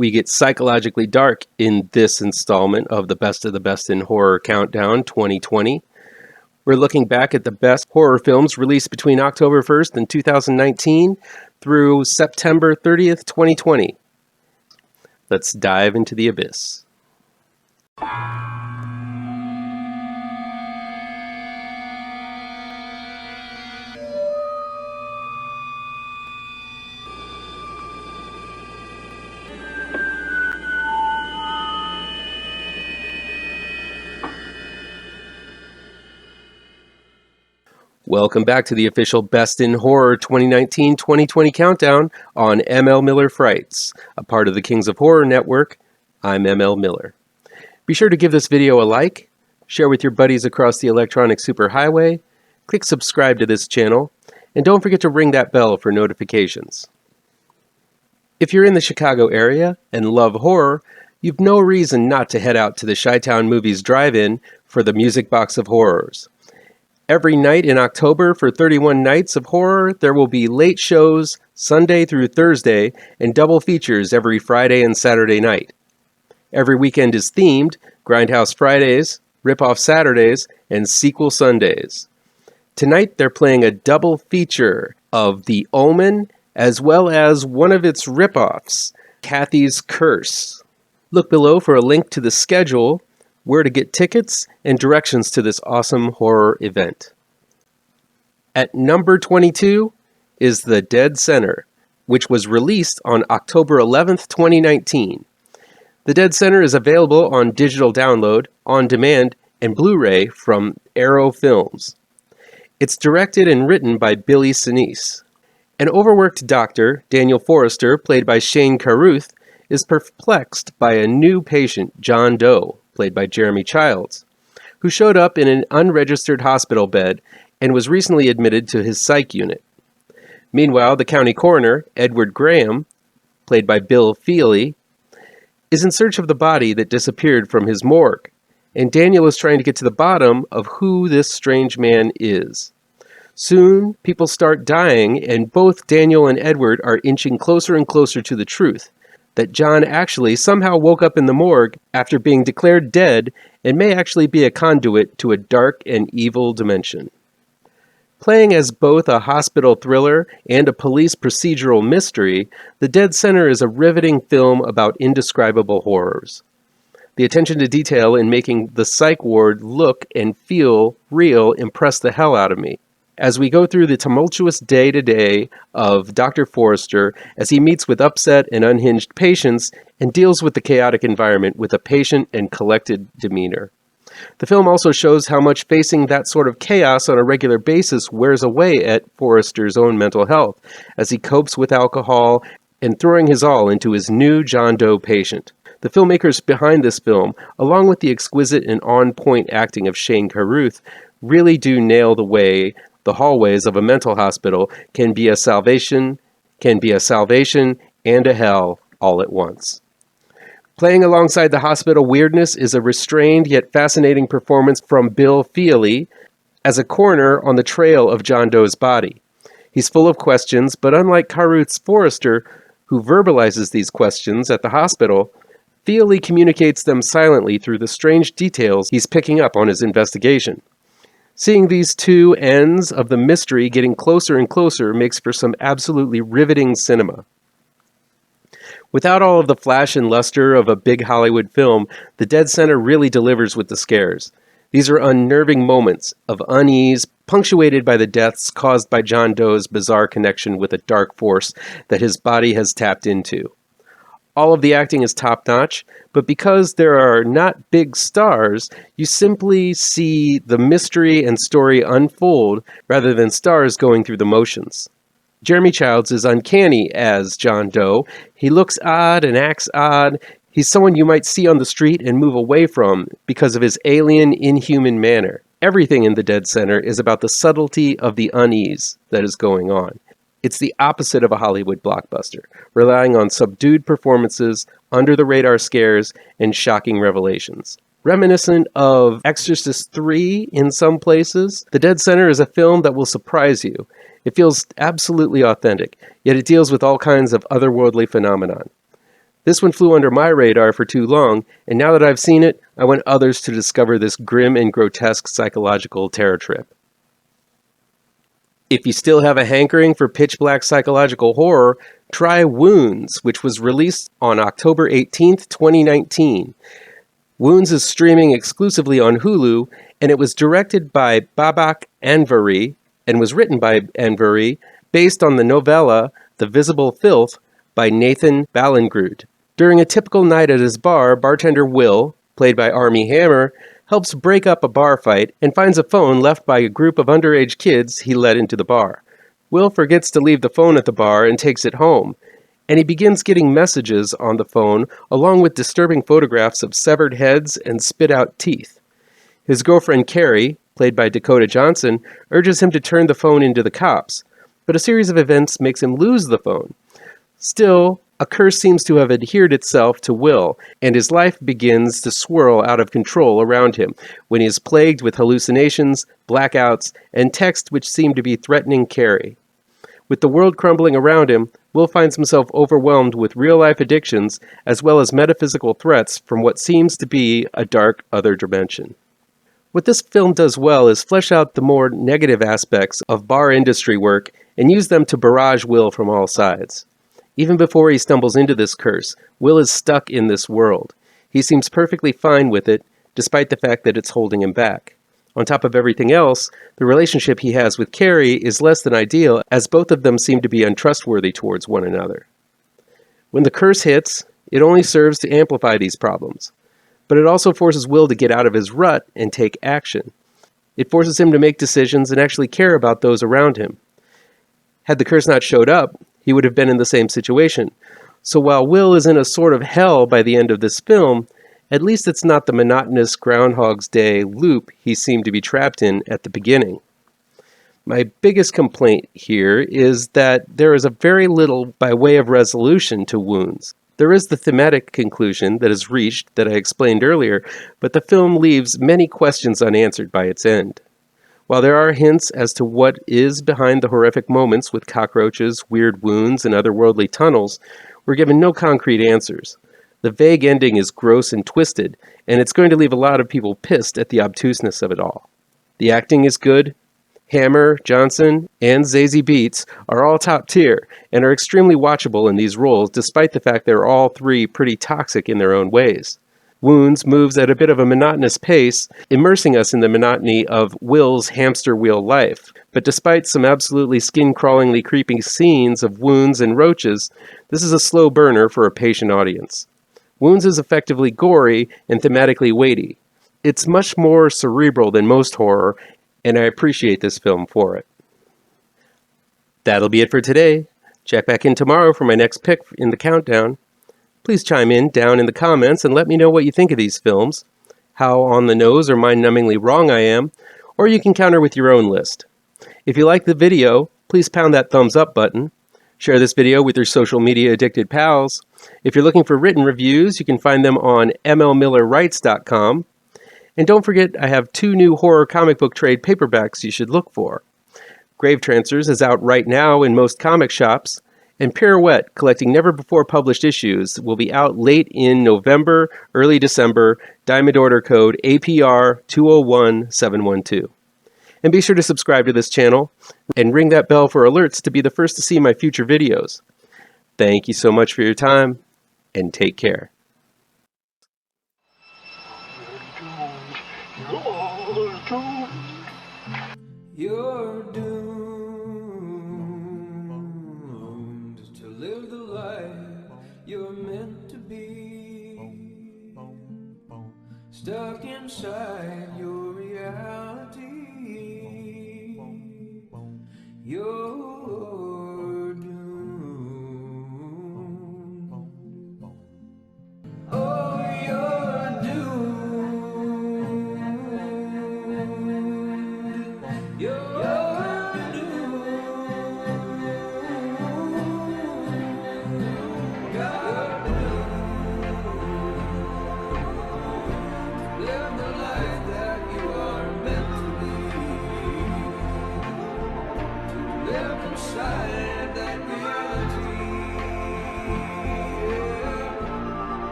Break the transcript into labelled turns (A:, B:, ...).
A: We get psychologically dark in this installment of the Best in Horror Countdown 2020. We're looking back at the best horror films released between October 1st and 2019 through September 30th, 2020. Let's dive into the abyss. Welcome back to the official Best in Horror 2019-2020 countdown on ML Miller Frights, a part of the Kings of Horror Network. I'm ML Miller. Be sure to give this video a like, share with your buddies across the electronic superhighway, click subscribe to this channel, and don't forget to ring that bell for notifications. If you're in the Chicago area and love horror, you've no reason not to head out to the Chi-Town Movies Drive-In for the Music Box of Horrors. Every night in October for 31 nights of horror, there will be late shows Sunday through Thursday and double features every Friday and Saturday night. Every weekend is themed: Grindhouse Fridays, Rip-Off Saturdays, and Sequel Sundays. Tonight they're playing a double feature of The Omen as well as one of its rip-offs, Kathy's Curse. Look below for a link to the schedule, where to get tickets, and directions to this awesome horror event. At number 22 is The Dead Center, which was released on October 11th, 2019. The Dead Center is available on digital download, on demand, and Blu-ray from Arrow Films. It's directed and written by Billy Senese. An overworked doctor, Daniel Forrester, played by Shane Carruth, is perplexed by a new patient, John Doe, played by Jeremy Childs, who showed up in an unregistered hospital bed and was recently admitted to his psych unit. Meanwhile, the county coroner, Edward Graham, played by Bill Feely, is in search of the body that disappeared from his morgue, and Daniel is trying to get to the bottom of who this strange man is. Soon, people start dying, and both Daniel and Edward are inching closer and closer to the truth, that John actually somehow woke up in the morgue after being declared dead and may actually be a conduit to a dark and evil dimension. Playing as both a hospital thriller and a police procedural mystery, The Dead Center is a riveting film about indescribable horrors. The attention to detail in making the psych ward look and feel real impressed the hell out of me. As we go through the tumultuous day-to-day of Dr. Forrester as he meets with upset and unhinged patients and deals with the chaotic environment with a patient and collected demeanor. The film also shows how much facing that sort of chaos on a regular basis wears away at Forrester's own mental health as he copes with alcohol and throwing his all into his new John Doe patient. The filmmakers behind this film, along with the exquisite and on-point acting of Shane Carruth, really do nail the way the hallways of a mental hospital can be a salvation and a hell all at once. Playing alongside the hospital weirdness is a restrained yet fascinating performance from Bill Feely as a coroner on the trail of John Doe's body. He's full of questions, but unlike Carruth's Forrester, who verbalizes these questions at the hospital, Feely communicates them silently through the strange details he's picking up on his investigation. Seeing these two ends of the mystery getting closer and closer makes for some absolutely riveting cinema. Without all of the flash and luster of a big Hollywood film, The Dead Center really delivers with the scares. These are unnerving moments of unease, punctuated by the deaths caused by John Doe's bizarre connection with a dark force that his body has tapped into. All of the acting is top-notch, but because there are not big stars, you simply see the mystery and story unfold rather than stars going through the motions. Jeremy Childs is uncanny as John Doe. He looks odd and acts odd. He's someone you might see on the street and move away from because of his alien, inhuman manner. Everything in The Dead Center is about the subtlety of the unease that is going on. It's the opposite of a Hollywood blockbuster, relying on subdued performances, under-the-radar scares, and shocking revelations. Reminiscent of Exorcist 3 in some places, The Dead Center is a film that will surprise you. It feels absolutely authentic, yet it deals with all kinds of otherworldly phenomenon. This one flew under my radar for too long, and now that I've seen it, I want others to discover this grim and grotesque psychological terror trip. If you still have a hankering for pitch-black psychological horror, try Wounds, which was released on October 18th, 2019. Wounds is streaming exclusively on Hulu, and it was directed by Babak Anvari and was written by Anvari, based on the novella The Visible Filth by Nathan Ballingrud. During a typical night at his bar, bartender Will, played by Armie Hammer, helps break up a bar fight and finds a phone left by a group of underage kids he let into the bar. Will forgets to leave the phone at the bar and takes it home, and he begins getting messages on the phone along with disturbing photographs of severed heads and spit-out teeth. His girlfriend Carrie, played by Dakota Johnson, urges him to turn the phone into the cops, but a series of events makes him lose the phone. Still, a curse seems to have adhered itself to Will, and his life begins to swirl out of control around him when he is plagued with hallucinations, blackouts, and texts which seem to be threatening Carrie. With the world crumbling around him, Will finds himself overwhelmed with real-life addictions as well as metaphysical threats from what seems to be a dark other dimension. What this film does well is flesh out the more negative aspects of bar industry work and use them to barrage Will from all sides. Even before he stumbles into this curse, Will is stuck in this world. He seems perfectly fine with it, despite the fact that it's holding him back. On top of everything else, the relationship he has with Carrie is less than ideal, as both of them seem to be untrustworthy towards one another. When the curse hits, it only serves to amplify these problems. But it also forces Will to get out of his rut and take action. It forces him to make decisions and actually care about those around him. Had the curse not showed up, he would have been in the same situation. So while Will is in a sort of hell by the end of this film, at least it's not the monotonous Groundhog's Day loop he seemed to be trapped in at the beginning. My biggest complaint here is that there is a very little by way of resolution to Wounds. There is the thematic conclusion that is reached that I explained earlier, but the film leaves many questions unanswered by its end. While there are hints as to what is behind the horrific moments with cockroaches, weird wounds, and otherworldly tunnels, we're given no concrete answers. The vague ending is gross and twisted, and it's going to leave a lot of people pissed at the obtuseness of it all. The acting is good. Hammer, Johnson, and Zazie Beetz are all top tier and are extremely watchable in these roles, despite the fact they're all three pretty toxic in their own ways. Wounds moves at a bit of a monotonous pace, immersing us in the monotony of Will's hamster wheel life. But despite some absolutely skin-crawlingly creepy scenes of wounds and roaches, this is a slow burner for a patient audience. Wounds is effectively gory and thematically weighty. It's much more cerebral than most horror, and I appreciate this film for it. That'll be it for today. Check back in tomorrow for my next pick in the countdown. Please chime in down in the comments and let me know what you think of these films, how on the nose or mind-numbingly wrong I am, or you can counter with your own list. If you like the video, please pound that thumbs up button. Share this video with your social media addicted pals. If you're looking for written reviews, you can find them on mlmillerwrites.com. And don't forget, I have 2 new horror comic book trade paperbacks you should look for. GRAVETRANCERS is out right now in most comic shops, and Pirouette, collecting never-before-published issues, will be out late in November, early December, Diamond Order Code APR 201712. And be sure to subscribe to this channel, and ring that bell for alerts to be the first to see my future videos. Thank you so much for your time, and take care.
B: You're doomed to live the life you're meant to be, stuck inside your reality.